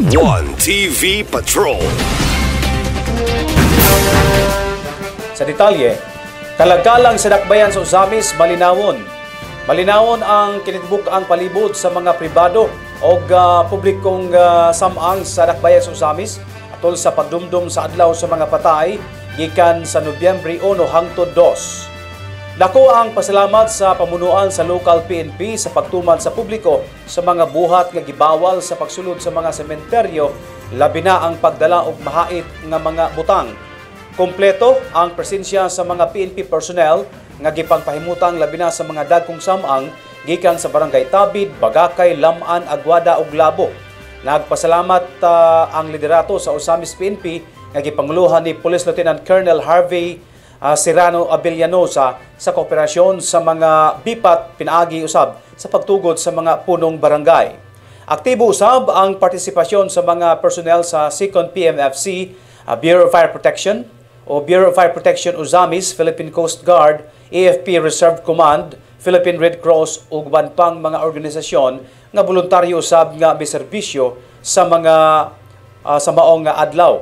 One TV Patrol. Sa detalye, kalagkalang sa dakbayan sa Usamis, Malinawon. Malinawon ang kinitbuk-ang palibot sa mga pribado o publikong samang sa dakbayan sa Usamis atol sa pagdumdum sa adlaw sa mga patay gikan sa Nobyembre 1 hangtod 2. Dako ang pasalamat sa pamunuan sa local PNP sa pagtuman sa publiko sa mga buhat nga gibawal sa pagsulod sa mga sementeryo, labi na ang pagdala og mahait nga mga butang. Kompleto ang presensya sa mga PNP personnel nga gipangpahimutang labi na sa mga dagkong samang gikan sa Barangay Tabid, Bagakay, Laman, Aguada ug Labo. Nagpasalamat ang liderato sa Usamis PNP nga gipanguluhan ni Police Lieutenant Colonel Harvey Serrano Abellanosa sa kooperasyon sa mga bipat pinaagi usab sa pagtugod sa mga punong barangay. Aktibo usab ang partisipasyon sa mga personnel sa 2nd PMFC, Bureau of Fire Protection o Bureau of Fire Protection Usamis, Philippine Coast Guard, AFP Reserve Command, Philippine Red Cross ug uban pang mga organisasyon nga voluntaryo usab nga biserbisyo sa mga sa maong nga adlaw.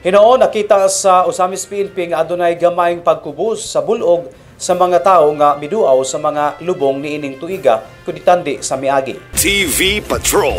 Hinoon nakita sa Usamis PNP nga adunay gamayng pagkubos sa bulog sa mga tawo nga miduaw sa mga lubong niining tuiga kundi tandi sa miagi. TV Patrol.